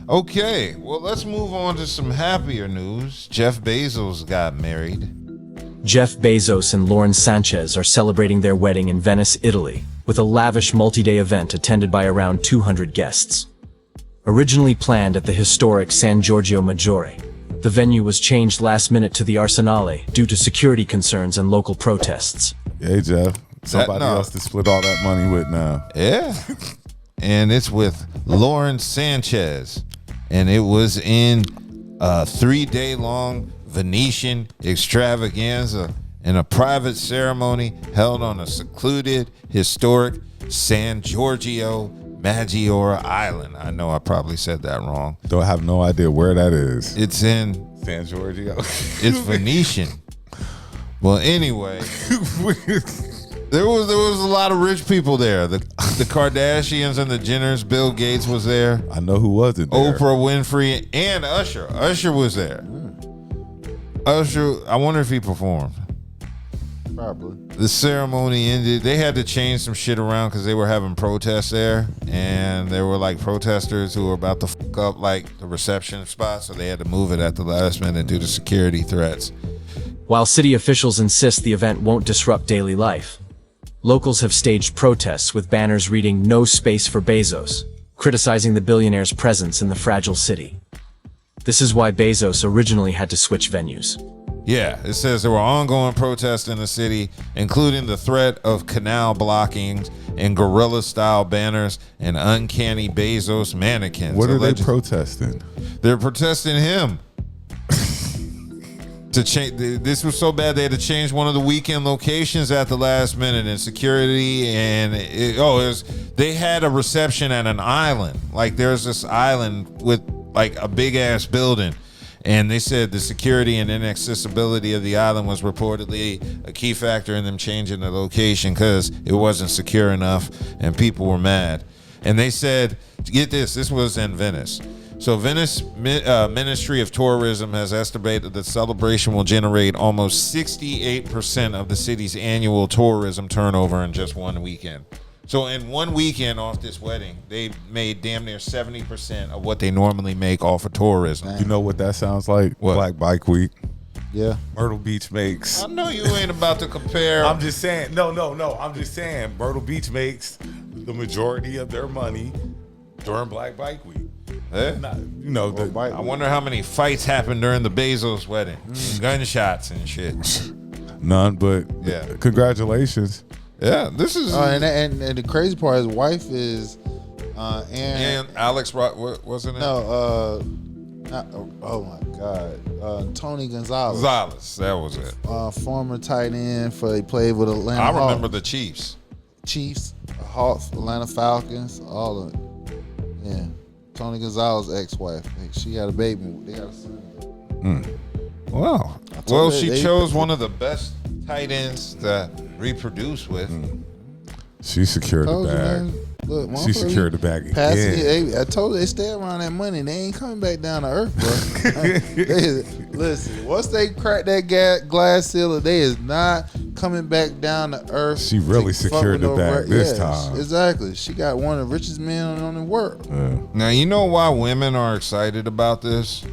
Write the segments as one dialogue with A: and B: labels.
A: Okay, well, let's move on to some happier news. Jeff Bezos got married.
B: Jeff Bezos and Lauren Sanchez are celebrating their wedding in Venice, Italy, with a lavish multi-day event attended by around 200 guests. Originally planned at the historic San Giorgio Maggiore, the venue was changed last minute to the Arsenale due to security concerns and local protests.
C: Hey, Jeff. Somebody else to split all that money with now.
A: Yeah. And it's with Lauren Sanchez. And it was in a 3-day-long Venetian extravaganza in a private ceremony held on a secluded, historic San Giorgio Maggiore Island. I know I probably said that wrong.
C: Don't have no idea where that is.
A: It's in
C: San Giorgio.
A: It's Venetian. Well, anyway, there was a lot of rich people there. The Kardashians and the Jenners. Bill Gates was there.
C: I know who wasn't there.
A: Oprah Winfrey and Usher. Usher was there. Usher, I wonder if he performed.
D: Probably.
A: The ceremony ended. They had to change some shit around because they were having protests there, and there were like protesters who were about to fuck up like the reception spot, so they had to move it at the last minute due to security threats.
B: While city officials insist the event won't disrupt daily life, locals have staged protests with banners reading "No Space for Bezos," criticizing the billionaire's presence in the fragile city. This is why Bezos originally had to switch venues.
A: Yeah, it says there were ongoing protests in the city, including the threat of canal blockings and guerrilla-style banners and uncanny Bezos mannequins.
C: What are they protesting?
A: They're protesting him. To change, this was so bad they had to change one of the weekend locations at the last minute, and security and they had a reception at an island. Like there's this island with like a big ass building, and they said the security and inaccessibility of the island was reportedly a key factor in them changing the location because it wasn't secure enough and people were mad. And they said, get this was in Venice. So Venice Ministry of Tourism has estimated the celebration will generate almost 68% of the city's annual tourism turnover in just one weekend. So in one weekend off this wedding, they made damn near 70% of what they normally make off of tourism.
C: You know what that sounds like?
A: What?
C: Black Bike Week.
D: Yeah.
C: Myrtle Beach makes.
A: I know you ain't about to compare.
C: I'm just saying. No. I'm just saying Myrtle Beach makes the majority of their money during Black Bike Week.
A: Yeah.
C: I
A: wonder how many fights happened during the Bezos wedding. Gunshots and shit.
C: None, but
A: yeah.
C: Congratulations.
A: Yeah, this is.
D: And the crazy part, his wife is Aaron.
A: And Alex, wasn't it?
D: No, oh my God, Tony Gonzalez.
A: That was it.
D: Former tight end he played with Atlanta.
A: I remember the Chiefs,
D: Hawks, Atlanta Falcons, all of it. Yeah, Tony Gonzalez's ex-wife. She had a baby. They got a son.
A: Wow. Well, she chose one of the best tight ends to reproduce with.
C: She secured the bag.
D: Look,
C: she secured the bag
D: again. I told you they stay around that money. They ain't coming back down to earth, bro. Listen, once they crack that glass ceiling, they is not coming back down to earth.
C: She really secured the bag this time.
D: Exactly. She got one of the richest men on the world.
C: Yeah.
A: Now, you know why women are excited about this?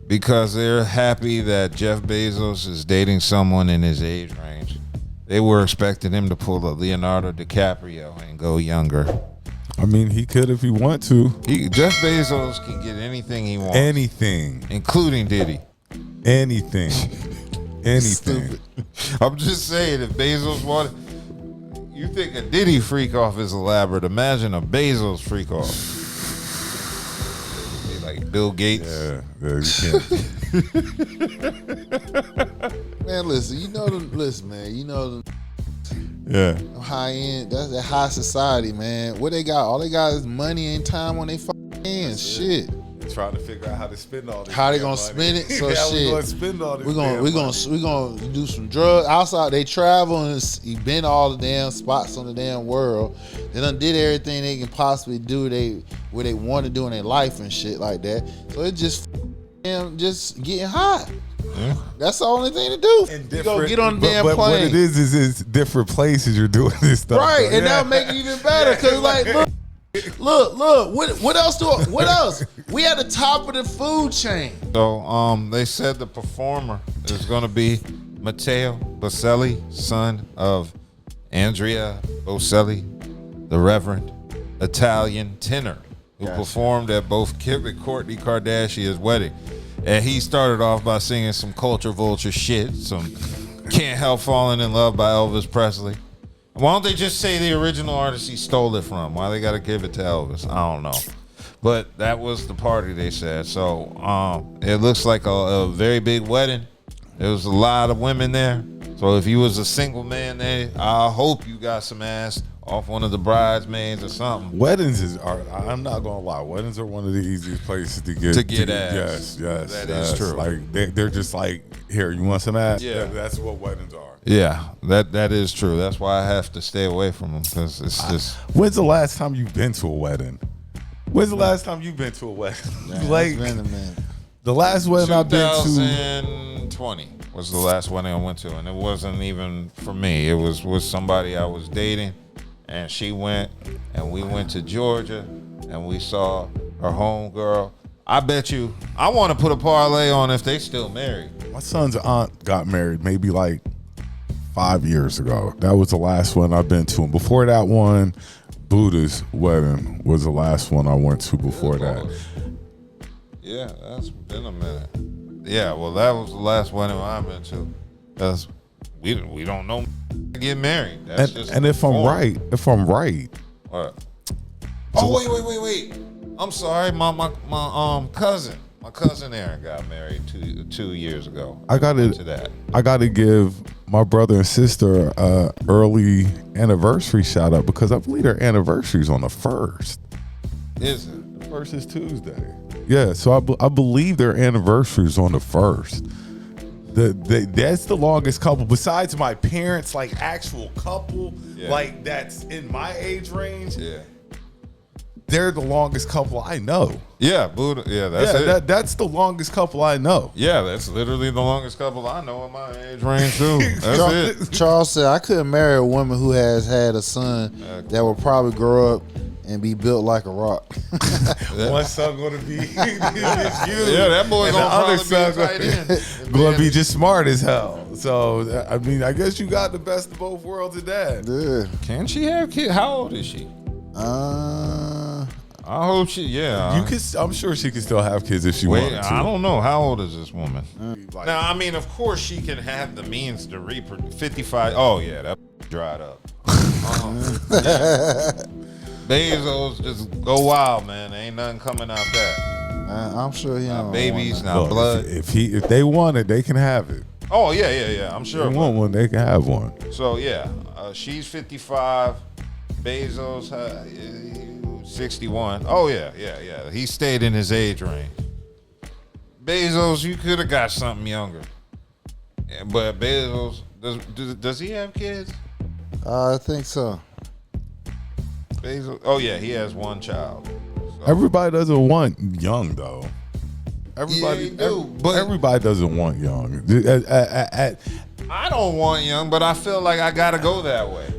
A: Because they're happy that Jeff Bezos is dating someone in his age range. They were expecting him to pull a Leonardo DiCaprio and go younger.
C: I mean, he could if he want to.
A: Jeff Bezos can get anything he wants.
C: Anything.
A: Including Diddy.
C: Anything.
D: Stupid.
A: I'm just saying, if Bezos wanted... You think a Diddy freak-off is elaborate. Imagine a Bezos freak-off. Be like Bill Gates.
C: Yeah, you can't.
D: Man, listen,
C: Yeah.
D: high end, that's that high society, man. What they got? All they got is money and time on their hands. Shit.
C: Trying to figure out how to spend all this.
D: How they gonna spend it? So
C: yeah,
D: shit.
C: we gonna spend all this.
D: We gonna do some drugs outside. They travel and been all the damn spots on the damn world. They done did everything they can possibly do. What they want to do in their life and shit like that. So it just getting high.
A: Yeah.
D: That's the only thing to do. You go get on the damn plane.
C: But what it is different places you're doing this stuff.
D: Right, and that'll make it even better. Cause like, look, Look. What else? What else? We at the top of the food chain.
A: So they said the performer is going to be Matteo Bocelli, son of Andrea Bocelli, the Reverend Italian tenor who performed at both Kim and Kourtney Kardashian's wedding. And he started off by singing some culture vulture shit, some Can't Help Falling in Love by Elvis Presley. Why don't they just say the original artist he stole it from? Why they got to give it to Elvis? I don't know. But that was the party, they said. So it looks like a very big wedding. There was a lot of women there. So if you was a single man there, I hope you got some ass off one of the bridesmaids or something.
C: Weddings I'm not gonna lie, weddings are one of the easiest places to get
A: ass.
C: Yes,
A: that is true.
C: Like they're just like, here, you want some ass?
A: Yeah,
C: that's what weddings are.
A: Yeah, that is true. That's why I have to stay away from them, because it's just.
C: When's the last time you've been to a wedding? When's the last time you've been to a wedding? Like,
D: It's been a minute.
C: the last wedding I've been to.
A: 2020 was the last wedding I went to, and it wasn't even for me. It was with somebody I was dating, and she went, and we went to Georgia, and we saw her homegirl. I bet you, I want to put a parlay on if they still married.
C: My son's aunt got married maybe like 5 years ago. That was the last one I've been to. And before that one, Buddha's wedding was the last one I went to before that.
A: Yeah, that's been a minute. Yeah, well, that was the last wedding I've been to. That's we don't know get married. That's just
C: and if I'm right,
A: What? Oh, wait. I'm sorry. My cousin Aaron got married two years ago.
C: I gotta give my brother and sister early anniversary shout out, because I believe their anniversary's on the 1st.
A: Is it?
C: The 1st is Tuesday. Yeah, so I believe their anniversary's on the 1st. That's the longest couple besides my parents, like actual couple, like that's in my age range.
A: Yeah.
C: They're the longest couple I know.
A: Yeah, Buddha. Yeah, that's it.
C: That's the longest couple I know.
A: Yeah, that's literally the longest couple I know in my age range too. That's it.
D: Charles said, I couldn't marry a woman who has had a son that will probably grow up and be built like a rock.
C: One son gonna be you.
A: Yeah, that boy
C: and
A: gonna
C: the other
A: probably be
C: son
A: tight end.
C: gonna be just smart as hell. So I mean, I guess you got the best of both worlds of that.
D: Yeah.
A: Can she have kids? How old is she? I hope she. Yeah,
C: You could. I'm sure she could still have kids if she
A: wait,
C: wanted to.
A: I don't know. How old is this woman? Now, I mean, of course, she can have the means to reproduce. 55. Oh yeah, that dried up. Yeah. Bezos just go wild, man. Ain't nothing coming out that.
D: I'm sure he
A: Not
D: don't
A: babies,
D: want
A: not
C: Look,
A: blood.
C: if they want it, they can have it.
A: Oh yeah. I'm sure.
C: If they want one, they can have one.
A: So yeah, she's 55. Bezos 61. Oh yeah. He stayed in his age range. Bezos, you could have got something younger. Yeah, but Bezos, does he have kids?
D: I think so.
A: Bezos. Oh yeah, he has one child. So.
C: Everybody doesn't want young though. Everybody
A: Yeah, you do, but
C: everybody doesn't want young.
A: I don't want young, but I feel like I gotta go that way.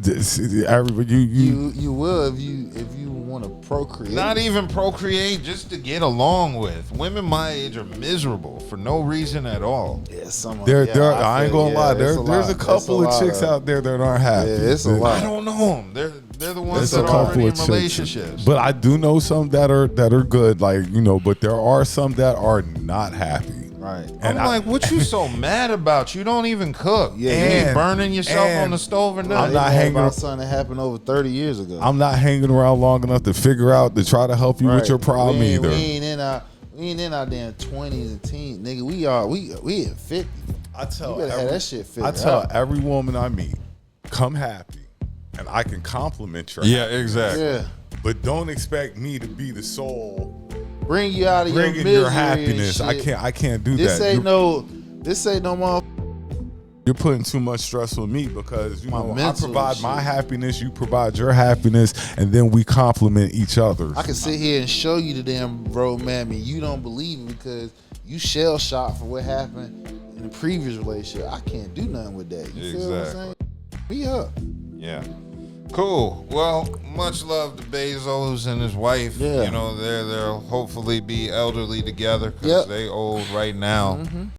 D: You will if you want to procreate.
A: Not even procreate, just to get along with. Women my age are miserable for no reason at all.
D: Yeah,
C: I ain't gonna lie. There's a couple of chicks out there that aren't happy.
D: Yeah, it's a lot.
A: I don't know them. They're the ones
C: There's
A: that
C: a
A: are
C: couple
A: already
C: of
A: in relationships.
C: But I do know some that are good, like but there are some that are not happy.
D: Right.
A: And I'm like, what you so mad about? You don't even cook.
D: Yeah,
A: you ain't burning yourself on the stove or nothing.
C: I'm not hanging
D: about something that happened over 30 years ago.
C: I'm not hanging around long enough to figure out to try to help you with your problem either.
D: We ain't in our damn 20s and teens, nigga. We at 50.
C: I tell
D: you better have that shit figured
C: I tell
D: out.
C: every woman I meet, come happy, and I can compliment your
A: Yeah,
C: happiness.
A: exactly.
D: Yeah.
C: But don't expect me to be the soul
D: Bring you out of your
C: bringing
D: misery
C: your happiness.
D: and shit.
C: I can't do
D: This
C: that.
D: ain't no motherfucker.
C: You're putting too much stress on me because I
D: mental
C: provide
D: shit.
C: my happiness, you provide your happiness, and then we complement each other.
D: I can sit here and show you the damn roadmap and you don't believe it because you shell shocked for what happened in the previous relationship. I can't do nothing with that. You feel what I'm saying? Be up.
A: Yeah. Cool. Well, much love to Bezos and his wife.
D: Yeah.
A: You know, they'll hopefully be elderly together because
D: Yep.
A: they old right now.